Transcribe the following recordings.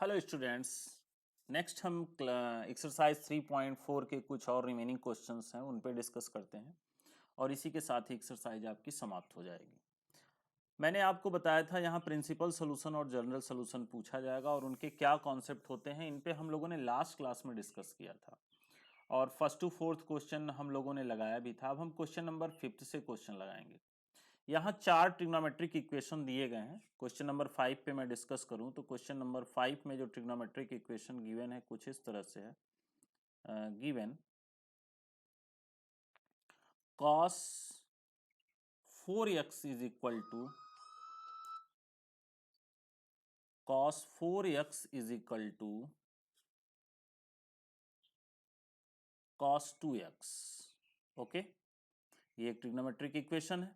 Hello students. Next हम exercise 3.4 के कुछ और रिमेनिंग क्वेश्चंस हैं उन पे डिस्कस करते हैं और इसी के साथ ही एक्सरसाइज आपकी समाप्त हो जाएगी। मैंने आपको बताया था यहाँ प्रिंसिपल सोल्यूशन और जनरल सोल्यूशन पूछा जाएगा और उनके क्या कॉन्सेप्ट होते हैं इन पे हम लोगों ने लास्ट क्लास में डिस्कस किया था और फर्स्ट टू फोर्थ क्वेश्चन हम लोगों ने लगाया भी था। अब हम क्वेश्चन नंबर 5 से क्वेश्चन लगाएंगे। यहाँ 4 ट्रिग्नोमेट्रिक इक्वेशन दिए गए हैं। क्वेश्चन नंबर 5 पे मैं डिस्कस करूं तो क्वेश्चन नंबर 5 में जो ट्रिग्नोमेट्रिक इक्वेशन गिवन है कुछ इस तरह से है। Given cos 4x is equal to cos 4x is equal to cos 2x। Okay, ये एक ट्रिग्नोमेट्रिक इक्वेशन है।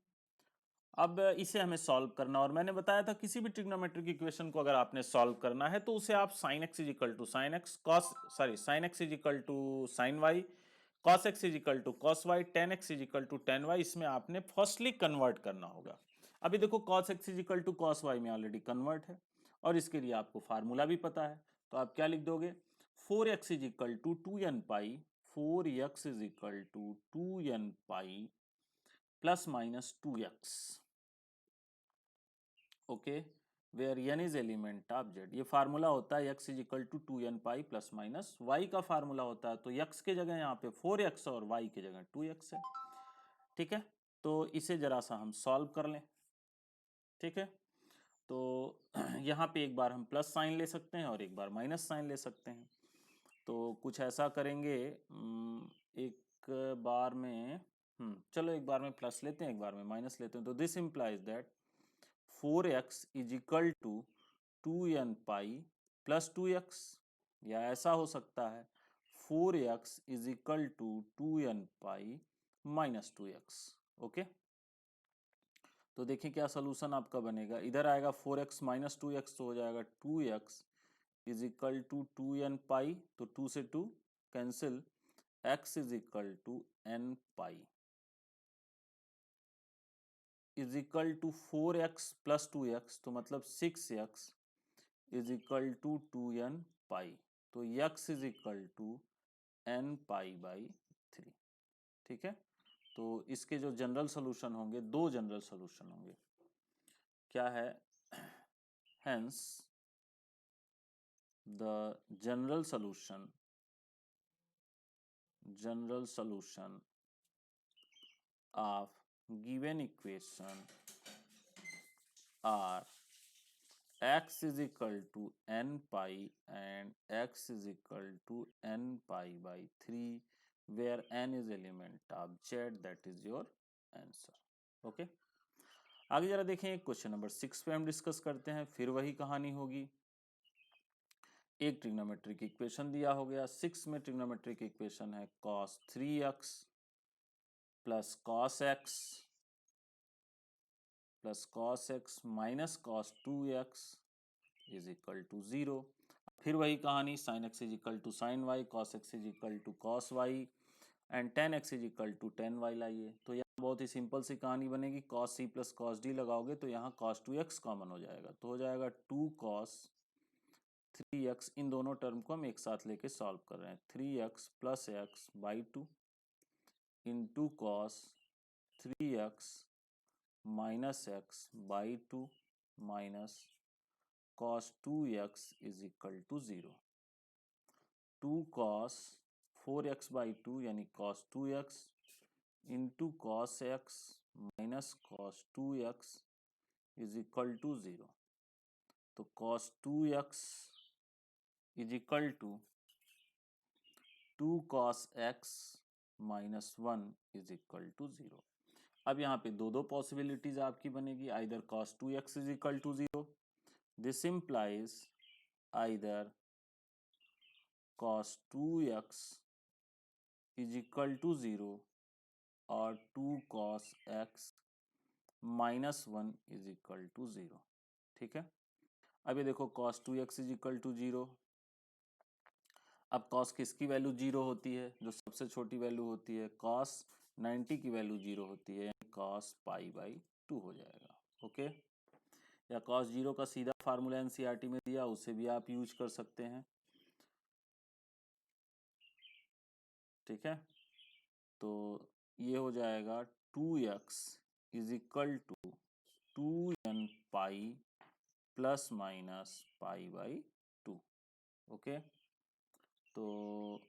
अब इसे हमें सॉल्व करना और मैंने बताया था किसी भी ट्रिग्नोमेट्रिक इक्वेशन को अगर आपने सॉल्व करना है तो उसे आप sin x is equal to sine x cos sin x is equal to sine y, cos x is equal to cos y, tan x is equal to tan y, इसमें आपने फर्स्टली कन्वर्ट करना होगा। अभी देखो cos x is equal to cos y में already convert है और इसके लिए आपको फार्मूला भी पता है, तो आप क्या लिख दोगे 4x is equal to 2n pi, 4x is equal to 2n pi plus minus 2x। Okay, where n is element of z। ये फार्मूला होता है x is equal to 2n pi plus minus y का formula होता है, तो x के जगह यहाँ पे 4x और y के जगह 2x है। ठीक है, तो इसे जरा सा हम सॉल्व कर लें। ठीक है, तो यहाँ पे एक बार हम प्लस साइन ले सकते हैं और एक बार माइनस साइन ले सकते हैं। तो कुछ ऐसा करेंगे, एक बार में चलो एक बार में प्लस लेते हैं, एक बार में माइनस लेते हैं। तो this implies that 4x is equal to 2n pi plus 2x, या ऐसा हो सकता है 4x is equal to 2n pi minus 2x। Okay, तो देखिए क्या सोल्यूशन आपका बनेगा। इधर आएगा 4x माइनस 2x तो हो जाएगा 2x is equal to 2n pi, तो 2 से 2 cancel, x is equal to n pi is equal to 4x plus 2x, तो मतलब 6x is equal to 2n pi, तो x is equal to n pi by 3। ठीक है, तो इसके जो जनरल सोल्यूशन होंगे, दो जनरल सोल्यूशन होंगे। क्या है, hence the general solution of given equation are x is equal to n pi and x is equal to n pi by 3 where n is element of z, that is your answer. Okay, आगे जरा देखें question number 6 पे हम discuss करते हैं। फिर वही कहानी होगी, एक ट्रिग्नोमेट्रिक इक्वेशन दिया हो गया। 6 में ट्रिग्नोमेट्रिक इक्वेशन है cos 3x plus cos x plus cos x minus cos 2x is equal to 0। फिर वही कहानी, sin x is equal to sine y, cos x is equal to cos y and tan x is equal to tan y लाइए। तो यहाँ बहुत ही simple सी कहानी बनेगी, cos c plus cos d लगाओगे तो यहाँ cos 2x कॉमन हो जाएगा, तो हो जाएगा 2 cos 3x। इन दोनों टर्म को हम एक साथ लेके सॉल्व कर रहे हैं, 3x plus x by 2 into cos 3x minus x by 2 minus cos 2x is equal to 0। 2 cos 4x by 2 यानी cos 2x into cos x minus cos 2x is equal to 0। तो cos 2x is equal to 2 cos x minus 1 is equal to 0। अब यहाँ पे दो possibilities आपकी बनेगी, either cos 2x is equal to 0, this implies either cos 2x is equal to 0 और 2 cos x minus 1 is equal to 0। ठीक है, अब ये देखो cos 2x is equal to 0। अब cos किसकी वैल्यू 0 होती है, जो सबसे छोटी वैल्यू होती है, cos 90 की वैल्यू 0 होती है, यानी cos पाई बाई 2 हो जाएगा। ओके, या कॉस जीरो का सीधा फार्मूला एनसीईआरटी में दिया, उसे भी आप यूज कर सकते हैं। ठीक है, तो ये हो जाएगा 2x is equal to 2n pi plus minus pi by 2। Okay, तो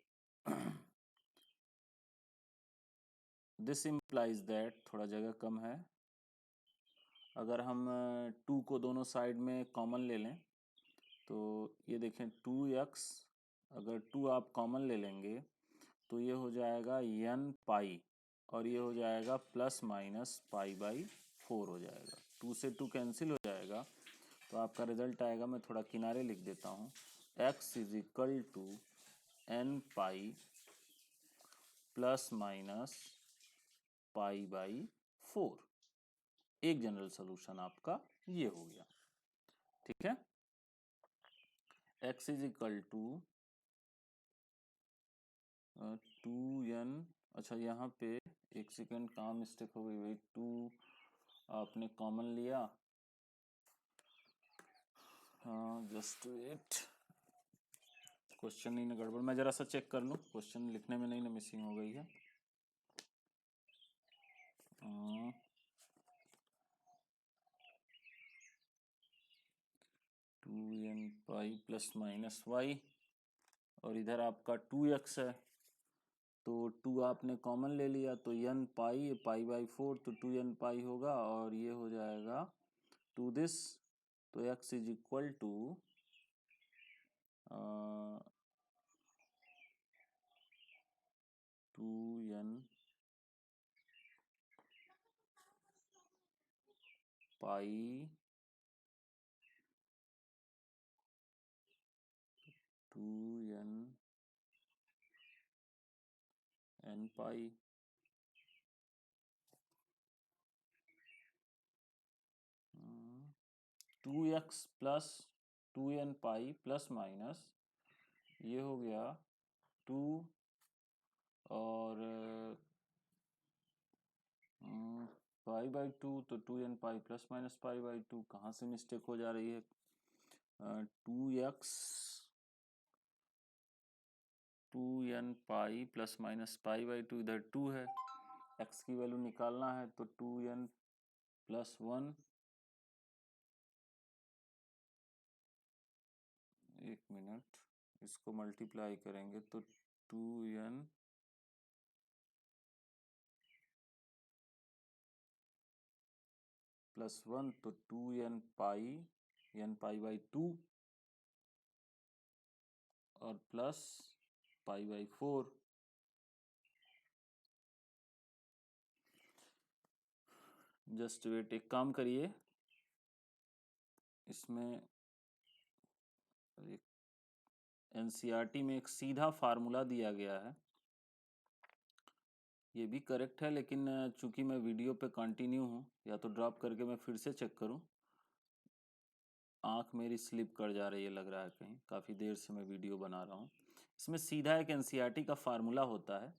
दिस इम्प्लाइज दैट, थोड़ा जगह कम है, अगर हम 2 को दोनों साइड में कॉमन ले लें तो ये देखें 2x, अगर 2 आप कॉमन ले लेंगे तो ये हो जाएगा n पाई और ये हो जाएगा प्लस माइनस पाई बाई 4 हो जाएगा। 2 से 2 कैंसिल हो जाएगा, तो आपका रिजल्ट आएगा, मैं थोड़ा किनारे लिख देता हूँ, x is equal to n pi plus minus pi by 4। एक जनरल सोल्यूशन आपका ये हो गया। ठीक है, x is equal to 2n, अच्छा यहाँ पे एक सेकेंड कहाँ मिस्टेक हो गई भाई, 2 आपने कॉमन लिया, हाँ जस्ट वेट, क्वेश्चन नहीं ना गड़बड़, मैं जरा सा चेक कर लूँ क्वेश्चन लिखने में नहीं ना मिसिंग हो गई है। 2n pi plus minus Y और इधर आपका 2x है, तो 2 आपने कॉमन ले लिया तो n पाई, पाई बाई 4, तो 2n पाई होगा और ये हो जाएगा टू दिस, तो x is equal to 2n pi 2n n pi 2x plus 2n pi plus minus ये हो गया 2 और पाई बाई 2, तो 2n pi plus minus pi by 2, कहाँ से मिस्टेक हो जा रही है, 2x 2n pi plus minus pi by 2, इधर 2 है, x की वैल्यू निकालना है तो 2n प्लस 1, एक मिनट, इसको मल्टीप्लाई करेंगे तो 2n प्लस 1, तो 2n pi n pi by 2 और plus pi by 4। Just wait, एक काम करिए, इसमें एनसीईआरटी में एक सीधा फार्मूला दिया गया है, ये भी करेक्ट है, लेकिन चूंकि मैं वीडियो पे कंटिन्यू हूँ, या तो ड्रॉप करके मैं फिर से चेक करूँ, आँख मेरी स्लिप कर जा रही है लग रहा है, कहीं काफ़ी देर से मैं वीडियो बना रहा हूँ। इसमें सीधा एक एनसीईआरटी का फार्मूला होता है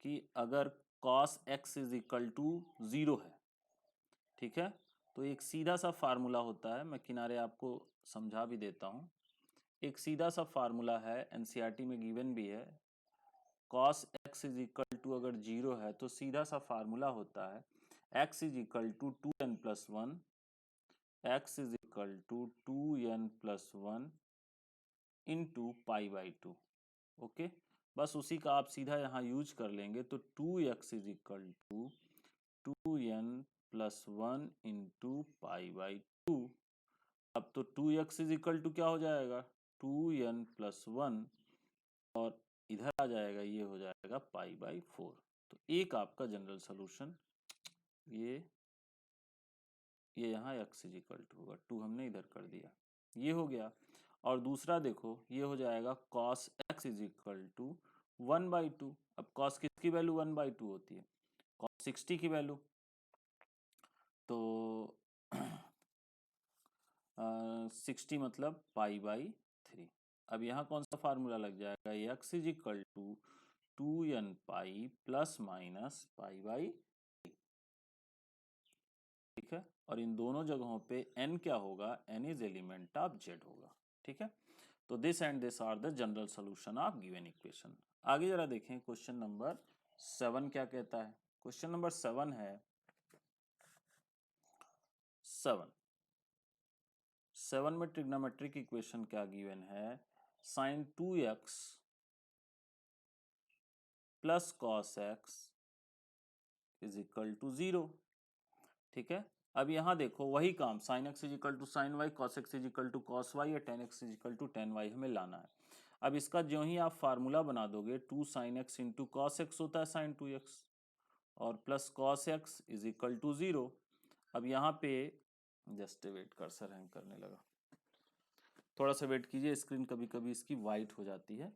कि अगर cos x is equal to 0 है, ठीक है, तो एक सीधा सा फार्मूला होता है, मैं किनारे आपको समझा भी देता हूँ। एक सीधा सा फार्मूला है, एनसीईआरटी में गिवन भी है, cos x is equal to अगर 0 है तो सीधा सा फार्मूला होता है x is equal to 2n plus 1, x is equal to 2n plus 1 into pi by 2। Okay, बस उसी का आप सीधा यहाँ यूज कर लेंगे, तो 2x is equal to 2n plus 1 into pi by 2। अब तो 2x इज इक्वल टू क्या हो जाएगा, 2n प्लस 1 और इधर आ जाएगा, ये हो जाएगा पाई बाई 4। तो एक आपका जनरल सोल्यूशन ये यहाँ x इज इक्वल टू होगा, 2 हमने इधर कर दिया, ये हो गया। और दूसरा देखो, ये हो जाएगा cos x is equal to 1 by 2। अब cos किसकी वैल्यू 1 बाई 2 होती है, cos 60 की वैल्यू, तो 60 मतलब पाई बाई 3। अब यहाँ कौन सा फार्मूला लग जाएगा, x is equal to 2n pi plus minus pi by, ठीक है। और इन दोनों जगहों पे n क्या होगा, n is element of z होगा। ठीक है, तो this and this are the general solution of given equation. आगे जरा देखें क्वेश्चन नंबर 7 क्या कहता है। क्वेश्चन नंबर 7 है 7 में ट्रिग्नोमेट्रिक इक्वेशन क्या गिवन है, sine 2x plus cos x is equal to 0। ठीक है, अब यहाँ देखो वही काम, sine x is equal to sine Y, cos x is equal to cos Y, या tan X is equal to tan Y हमें लाना है। अब इसका जो ही आप फार्मूला बना दोगे, 2 sine x into cos x होता है साइन 2x, और plus cos x is equal to 0। अब यहाँ पे जस्ट वेट, कर्सर हैंग करने लगा, थोड़ा सा वेट कीजिए, स्क्रीन कभी कभी इसकी वाइट हो जाती है।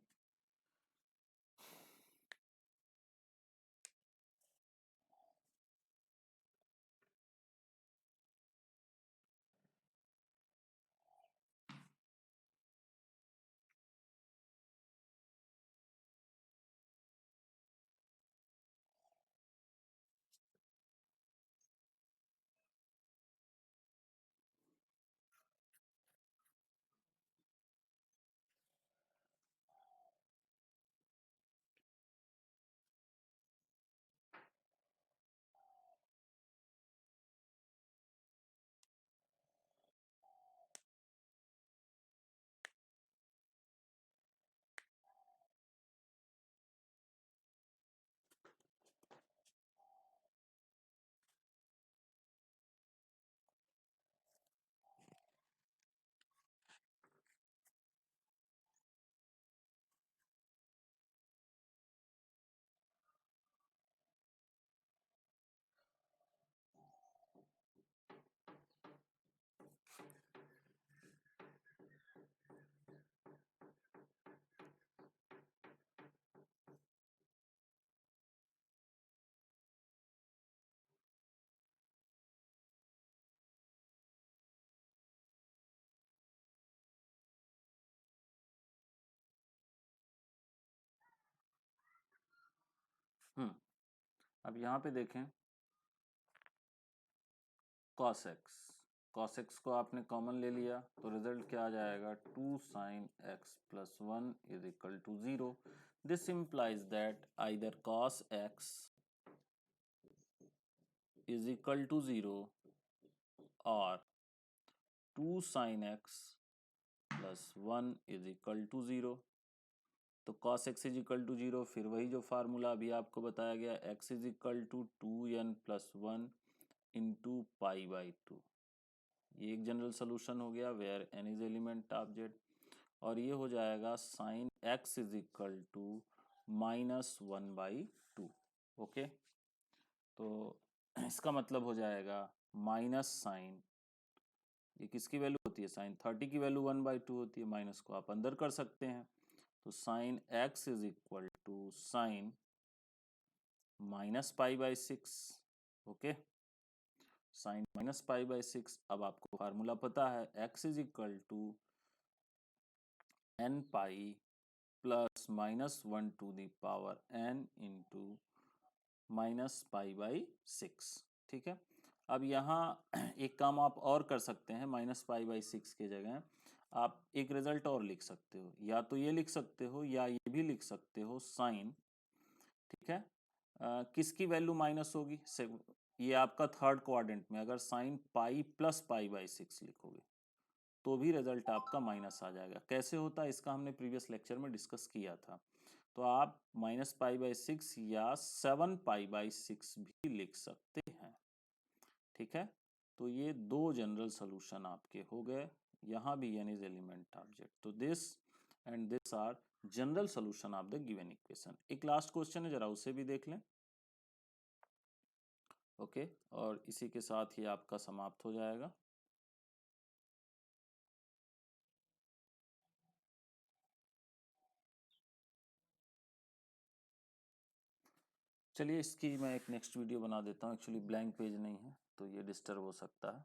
अब यहाँ पे देखें cos x को आपने कॉमन ले लिया, तो रिजल्ट क्या आ जाएगा, 2 sine x plus 1 is equal to 0। This implies that either cos x is equal to 0 और 2 sine x plus 1 is equal to 0। तो cos x is equal to 0, फिर वही जो फार्मूला अभी आपको बताया गया, x is equal to 2n plus 1 into pi by 2। ये एक जनरल सोल्यूशन हो गया where n is element of z, और ये हो जाएगा sine x is equal to minus 1/2। Okay, तो इसका मतलब हो जाएगा माइनस साइन, ये किसकी वैल्यू होती है, साइन 30 की वैल्यू 1/2 होती है, माइनस को आप अंदर कर सकते हैं, तो sine x is equal to sine minus pi by 6। Okay, sine minus pi by 6। अब आपको फार्मूला पता है, x is equal to n pi plus minus 1 to the power n into minus pi by 6। ठीक है, अब यहाँ एक काम आप और कर सकते हैं, माइनस पाई बाई 6 के जगह आप एक रिजल्ट और लिख सकते हो, या तो ये लिख सकते हो या ये भी लिख सकते हो साइन। ठीक है, किसकी वैल्यू माइनस होगी, ये आपका थर्ड क्वाड्रेंट में अगर sine pi plus pi by 6 लिखोगे तो भी रिजल्ट आपका माइनस आ जाएगा। कैसे होता है इसका हमने प्रीवियस लेक्चर में डिस्कस किया था, तो आप माइनस पाई बाई 6 या 7 पाई बाई 6 भी लिख सकते हैं। ठीक है, तो ये दो जनरल सोल्यूशन आपके हो गए, यहाँ भी n is element of z। तो this and this are general solution of the given equation. एक लास्ट क्वेश्चन है, जरा उसे भी देख लें। ओके, और इसी के साथ ही आपका समाप्त हो जाएगा। चलिए, इसकी मैं एक नेक्स्ट वीडियो बना देता हूँ, एक्चुअली ब्लैंक पेज नहीं है तो ये डिस्टर्ब हो सकता है।